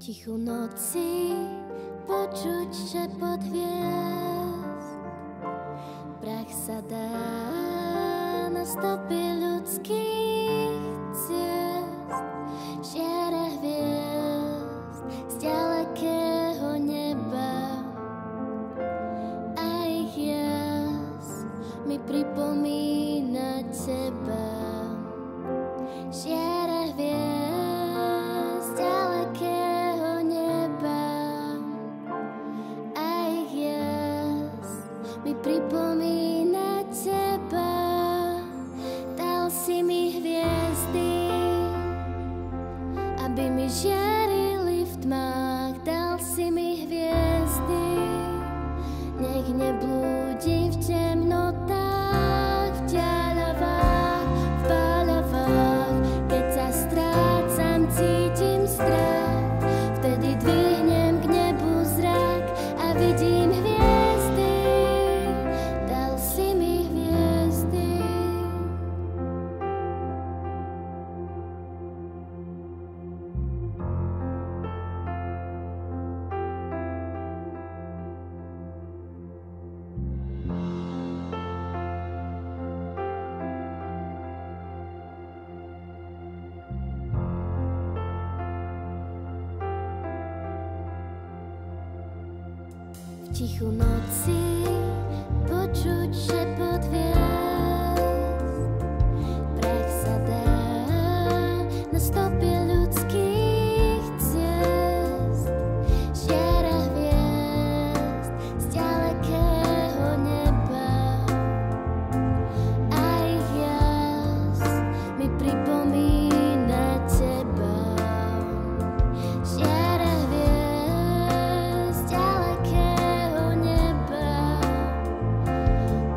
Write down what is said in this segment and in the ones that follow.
tichu noci počuť šepot hviezd. Prach sa dá na stopy ľudských ciest. Žiare hviezd z ďalekého neba a ich jas mi pripomína teba. Žiare hviezd z ďalekého neba a ich jas mi pripomína teba. Dal si mi hviezdy, aby mi žiarili v tmách. Dal si mi hviezdy, nech neblúdim v temnotách, v ďaľavách, v páľavách. Keď sa strácam, cítim strach, vtedy dvihnem k nebu zrak a vidím hviezdy. Dal si mi hviezdy. V tichu noci počuť šepot hviezd. Prach sa dá na stopy ľudských ciest. Žiara hviezd z ďalekého neba a ich jas mi pripomína teba. Žiara hviezd z ďalekého neba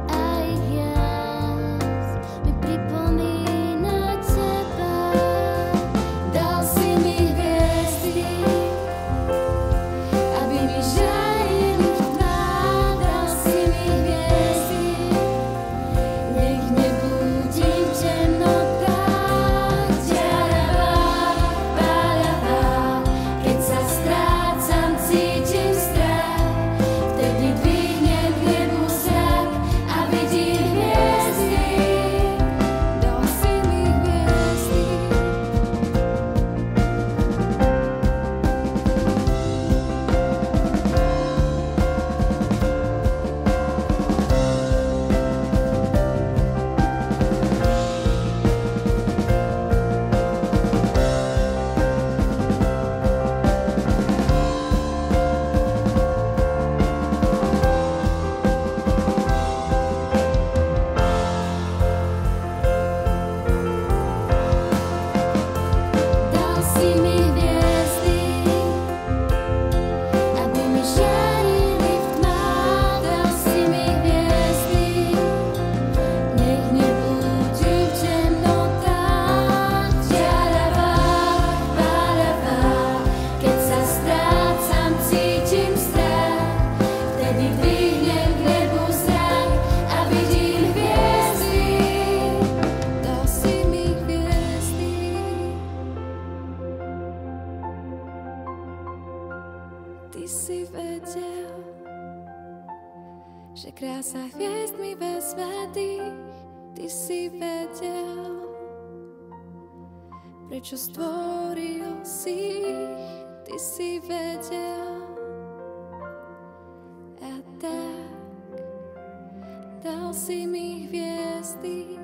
a ich jas mi pripomína teba. Dal si mi hviezdy, aby mi žiarili v tmách. Dal si mi hviezdy, nech neblúdim v temnotách, v ďaľavách, páľavách. Keď sa strácam, cítim strach, vtedy dvihnem k nebu zrak a vidím hviezdy. Dal si mi hviezdy. Dal si mi hviezdy, aby mi žiarili v tmách. Dal si mi hviezdy, nech neblúdim v temnotách, v ďaľavách, páľavách. Keď sa strácam, cítim strach, vtedy dvihnem k nebu zrak a vidím hviezdy. Dal si mi hviezdy. Ty si vedel, že krása hviezd mi vezme dých. Ty si vedel, prečo stvoril si ich. Ty si vedel, a tak dal si mi hviezdy.